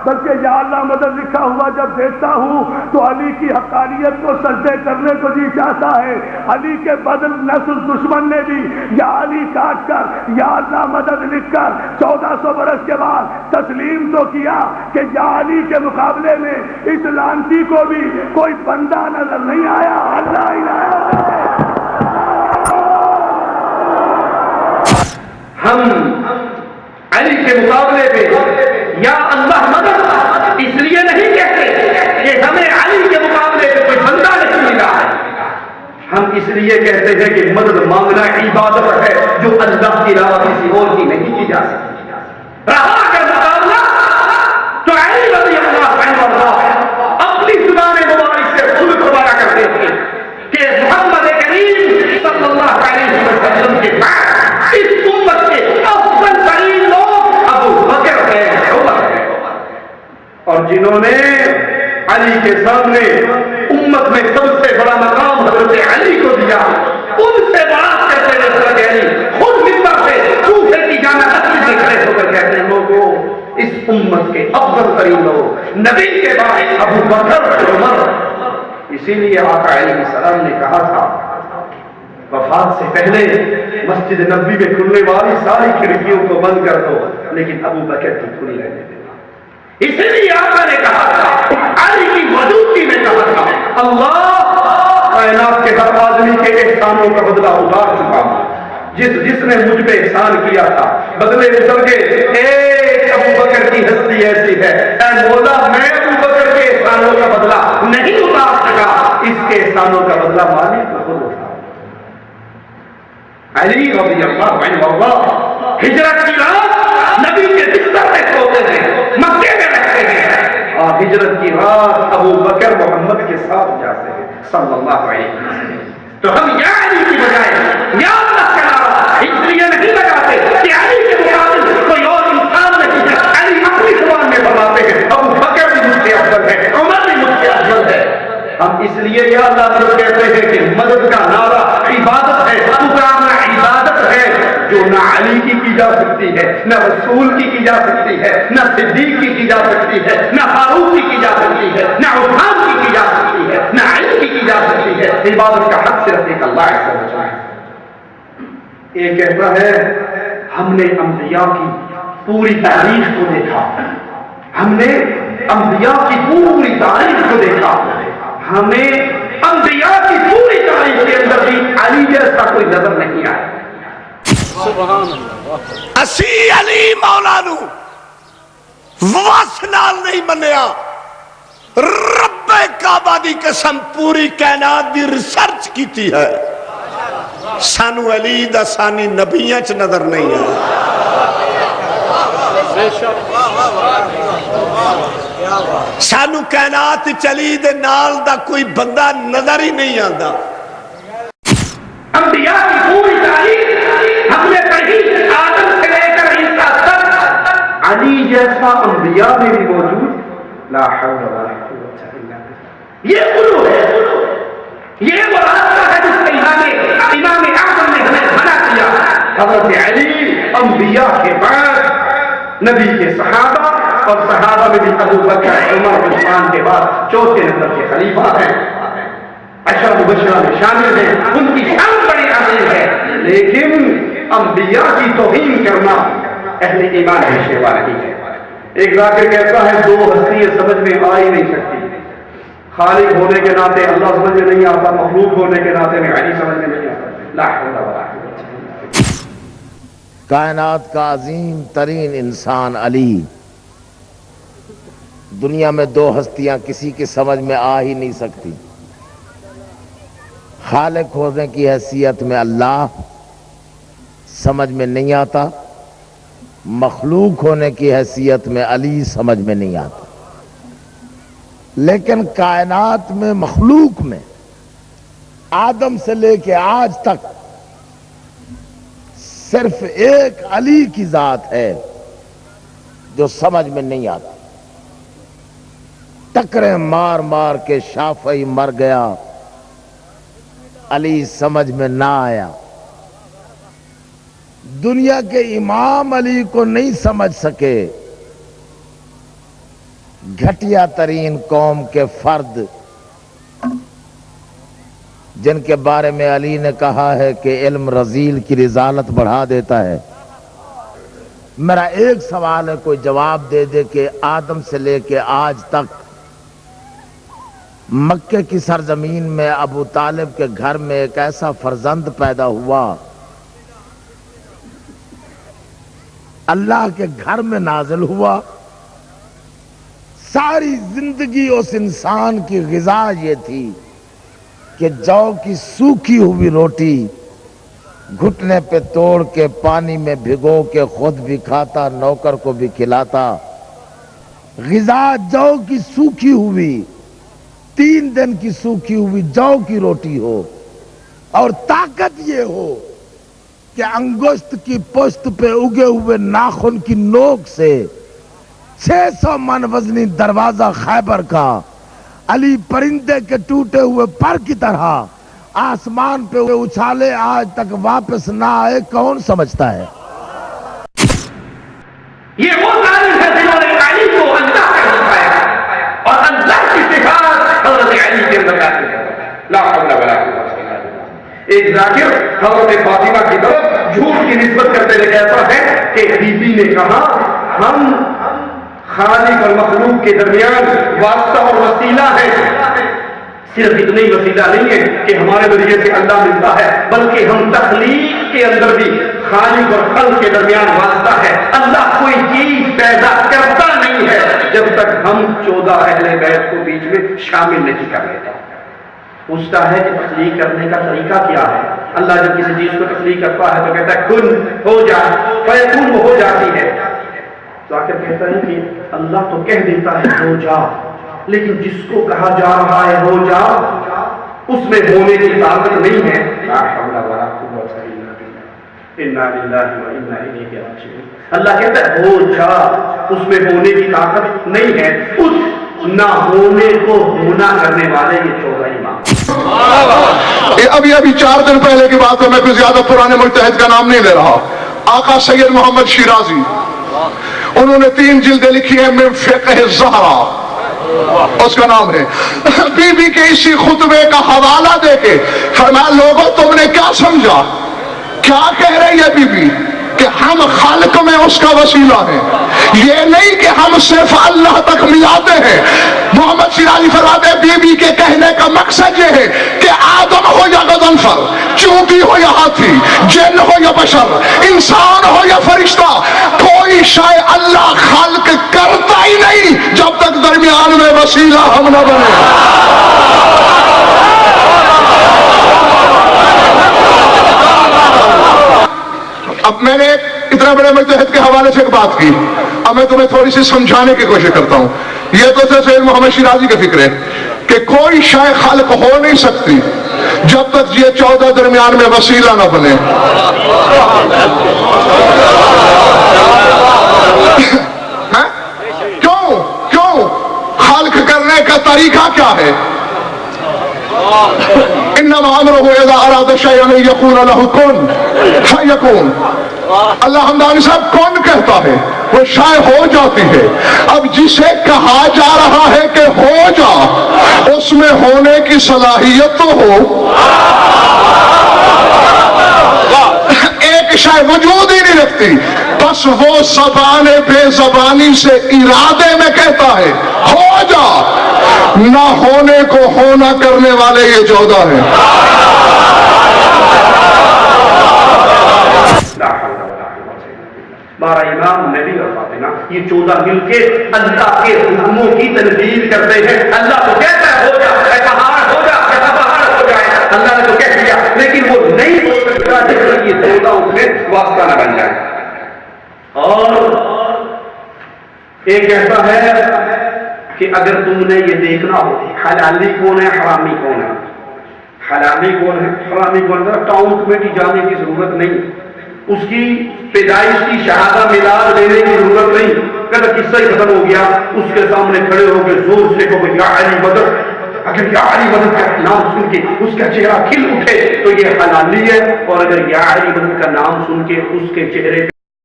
بلکہ یا اللہ مدد لکھا ہوا جب دیکھتا ہوں تو علی کی حقانیت کو سجدے کرنے کو جی چاہتا ہے. علی کے بدل نسل دشمن نے بھی یا علی کاٹ کر یا اللہ مدد لکھ کر 1400 برس کے بعد تسلیم تو کیا کہ یا علی کے مقابلے میں اس لعنتی کو بھی کوئی بندہ نظر نہیں آیا. اللہ الہ ہم علی کے مقابلے پہ یا اللہ مدد اس لیے نہیں کہتے کہ ہمیں علی کے مقابلے پہ کوئی بندہ نہیں ملا ہے. ہم اس لیے کہتے ہیں کہ مدد مانگنا عبادت ہے جو اللہ کے علاوہ کسی اور کی نہیں کی جا سکتی. رہا اگر مقابلہ تو علی رضی اللہ عنہ اپنی زبان مبارک سے خود گوارا کرتے تھے کہ محمد کریم صلی اللہ علیہ وسلم کے بعد اس امت کے افضل ترین لوگ ابو بکر ہیں، عمر ہیں، اور جنہوں نے علی کے سامنے امت میں سب سے بڑا مقام حضرت علی کو دیا. ان سے بات کرتے ہوئے حضرت علی خود منبر سے کوفے کی جامع مسجد میں کھڑے ہو کر کہتے ہیں لوگوں اس امت کے افضل ترین لوگ نبی کے بعد ابو بکر عمر. اسی لیے آقا علیہ السلام نے کہا تھا وفات سے پہلے مسجد نبوی میں کھلنے والی ساری کھڑکیوں کو بند کر دو لیکن ابو بکر کی کھلی رہنے دینا. اسی لیے آقا نے کہا تھا علی کی موجودگی میں کہا تھا اللہ کائنات کے ہر آدمی کے احسانوں کا بدلہ اتار چکا ہوں. جس نے مجھ پہ احسان کیا تھا بدلے اتر کے ایک ابو بکر کی ہستی ایسی ہے اے مولا میں ابو بکر کے احسانوں کا بدلہ نہیں اتار سکا اس کے احسانوں کا بدلہ مالک کو خود اٹھا. علی رضی اللہ عنہ ہجرت کی رات نبی کے بستر میں سوتے ہیں مکے میں رہتے ہیں اور ہجرت کی رات ابو بکر محمد کے ساتھ جاتے ہیں صلی اللہ علیہ وسلم. تو ہم یا علی کی بجائے یا اللہ کے علاوہ اس لیے نہیں لگاتے کہ علی کے مقابل کوئی اور انسان نہیں ہے. علی اپنی زبان میں فرماتے ہیں ابو بکر بھی مجھ سے افضل ہے عمر بھی مجھ سے افضل ہے. ہم اس لیے یا اللہ مدد کہتے ہیں کہ مدد کا نعرہ عبادت ہے. پکارنا عبادت ہے جو نہ علی کی جا سکتی ہے نہ رسول کی جا سکتی ہے نہ صدیق کی جا سکتی ہے نہ فاروق کی جا سکتی ہے نہ عثمان کی جا سکتی ہے نہ علی کی جا سکتی ہے. عبادت کا حق صرف ایک اللہ سے بچا ہے. یہ کہتا ہے ہم نے انبیاء کی پوری تاریخ کو دیکھا, ہم نے انبیاء کی پوری تاریخ کو دیکھا, ہمیں انبیاء کی پوری تاریخ کے اندر بھی علی جیسا کوئی نظر نہیں آیا. سبحان اللہ. اسی علی مولا نو وس نال نہیں منیا, رب کعبہ دی قسم پوری کائنات دی ریسرچ کیتی ہے, سانو علی دا ثانی نبیاں چ نظر نہیں آیا. سانو کائنات چلی دے نال دا کوئی بندہ نظر ہی نہیں آتا. انبیاء کی پوری تاریخ ہم نے پڑھی, آدم سے لے کر عیسیٰ تک علی جیسا انبیاء میں بھی موجود لا حول ولا قوت الا باللہ. یہ علو ہے, یہ وہ راستہ ہے جس کا امام اعظم نے ہمیں منع کیا. حضرت علی انبیاء کے بعد نبی کے صحابہ اور صحابہ میں بھی ابو بکر عمر عثمان کے بعد چوتھے نمبر کے خلیفہ ہیں, عشرہ مبشرہ میں شامل ہیں, ان کی شان بڑی عظیم ہے. لیکن انبیاء کی توہین کرنا اہل ایمان کی شیوا نہیں ہے. ایک ذاکر کہتا ہے دو ہستیاں سمجھ میں آ ہی نہیں سکتی, خالق ہونے کے ناطے اللہ سمجھ میں نہیں آتا, مخلوق ہونے کے ناطے میں علی سمجھ میں نہیں آتا. لا حول ولا قوت الا باللہ. کائنات کا عظیم ترین انسان علی, دنیا میں دو ہستیاں کسی کی سمجھ میں آ ہی نہیں سکتی. خالق ہونے کی حیثیت میں اللہ سمجھ میں نہیں آتا, مخلوق ہونے کی حیثیت میں علی سمجھ میں نہیں آتا. لیکن کائنات میں مخلوق میں آدم سے لے کے آج تک صرف ایک علی کی ذات ہے جو سمجھ میں نہیں آتی. ٹکریں مار مار کے شافعی مر گیا, علی سمجھ میں نہ آیا. دنیا کے امام علی کو نہیں سمجھ سکے, گھٹیا ترین قوم کے فرد جن کے بارے میں علی نے کہا ہے کہ علم رذیل کی رذالت بڑھا دیتا ہے. میرا ایک سوال ہے، کوئی جواب دے دے کہ آدم سے لے کے آج تک مکے کی سرزمین میں ابو طالب کے گھر میں ایک ایسا فرزند پیدا ہوا، اللہ کے گھر میں نازل ہوا، ساری زندگی اس انسان کی غذا یہ تھی کہ جو کی سوکھی ہوئی روٹی گھٹنے پہ توڑ کے پانی میں بھگو کے خود بھی کھاتا، نوکر کو بھی کھلاتا. غذا جو کی سوکھی ہوئی، 3 دن کی سوکھی ہوئی جو کی روٹی ہو، اور طاقت یہ ہو کہ انگشت کی پشت پہ اگے ہوئے ناخن کی نوک سے 600 من وزنی دروازہ خیبر کا علی پرندے کے ٹوٹے ہوئے پر کی طرح آسمان پہ اچھالے آج تک واپس نہ آئے، کون سمجھتا ہے؟ یہ وہ ظالم ہے جنہوں نے علی کو اللہ کا سکھایا اور اللہ کی صفات حضرت علی کے اندر داخل ہے. لا حول ولا قوت الا باللہ. ایک ذاکر حضرت فاطمہ کی طرف جھوٹ کی نسبت کرتے ہوئے کہتا ہے کہ بی بی نے کہا ہم خالق اور مخلوق کے درمیان واسطہ اور وسیلہ ہے. صرف اتنا ہی وسیلہ نہیں ہے کہ ہمارے ذریعے سے اللہ ملتا ہے، بلکہ ہم تخلیق کے اندر بھی خالق اور خلق کے درمیان واسطہ ہے. اللہ کوئی چیز پیدا کرتا نہیں ہے جب تک ہم 14 اہل بیت کو بیچ میں شامل نہیں کر لیتے. پوچھتا ہے کہ تخلیق کرنے کا طریقہ کیا ہے؟ اللہ جب کسی چیز کو تخلیق کرتا ہے تو کہتا ہے کن ہو جا، فیکون وہ ہو جاتی ہے. ذاکر کہتا ہے کہ اللہ تو کہہ دیتا ہے ہو جا، لیکن جس کو کہا جا رہا ہے ہو جا اس میں ہونے کی طاقت نہیں ہے. لا حول ولا قوت الا باللہ. انا للہ و انا الیہ راجعون. اللہ کہتا ہے ہو جا، اس میں ہونے کی طاقت نہیں ہے. اس نہ ہونے کو ہونا کرنے والے یہ 14 امام. ابھی 4 دن پہلے کی بات ہے، میں کوئی زیادہ پرانے مجتہد کا نام نہیں لے رہا. آقا سید محمد شیرازی، انہوں نے 3 جلدیں لکھی ہیں من فقہ الزہرا، اس کا نام ہے. بی بی کے اسی خطبے کا حوالہ دے کے فرمایا لوگوں تم نے کیا سمجھا؟ کیا کہہ رہی ہے بی بی؟ کہ ہم خالق میں اس کا وسیلہ ہے، یہ نہیں کہ ہم صرف اللہ تک ملاتے ہیں. محمد شیرازی فرماتے ہیں بی بی کے کہنے کا مقصد یہ ہے کہ آدم ہو یا غضنفر، چونٹی ہو یا ہاتھی، جن ہو یا بشر، انسان ہو یا فرشتہ، کوئی شے اللہ خالق کرتا ہی نہیں جب تک درمیان میں وسیلہ ہم نہ بنے. اب میں نے اتنا بڑے مجتہد کے حوالے سے ایک بات کی، اب میں تمہیں تھوڑی سی سمجھانے کی کوشش کرتا ہوں. یہ تو سید محمد شیرازی کا فکر ہے کہ کوئی شے خالق ہو نہیں سکتی جب تک یہ 14 درمیان میں وسیلہ نہ بنے. کیوں خالق کرنے کا طریقہ کیا ہے؟ انما امرہ اذا اراد شیئا ان یقول له کن فیکون. اللہ ہمدانی صاحب کون کہتا ہے، وہ شے ہو جاتی ہے. اب جسے کہا جا رہا ہے کہ ہو جا، اس میں ہونے کی صلاحیت تو ہو. ایک شے وجود ہی نہیں رکھتی، بس وہ زبان بے زبانی سے ارادے میں کہتا ہے ہو جا. نہ ہونے کو ہونا کرنے والے یہ 14 ہیں. بارہ امام نبی اور فاطمہ، یہ 14 مل کے اللہ کے حکموں کی تنفیذ کرتے ہیں. اللہ تو کہتا ہے ہو جا، پہاڑ ہو جا، پہاڑ ہو جائے. اللہ نے تو کہہ دیا، لیکن وہ نہیں ہو سکتا جب تک یہ 14 اس میں واسطہ نہ بن جائے. اور ایک کہتا ہے کہ اگر تم نے یہ دیکھنا ہو حلالی کون ہے حرامی کون ہے، حلالی کون ہے حرامی کون ہے، ٹاؤن کمیٹی جانے کی ضرورت نہیں، اس کی پیدائش کی شہادہ میلاد دینے کی ضرورت نہیں. اگر قصہ ہی ختم ہو گیا، اس کے سامنے کھڑے ہو کے زور سے کہو یا علی بدر، اگر یا علی بدر کا نام سن کے اس کا چہرہ کھل اٹھے تو یہ حلالی ہے، اور اگر یا علی بدر کا نام سن کے اس کے چہرے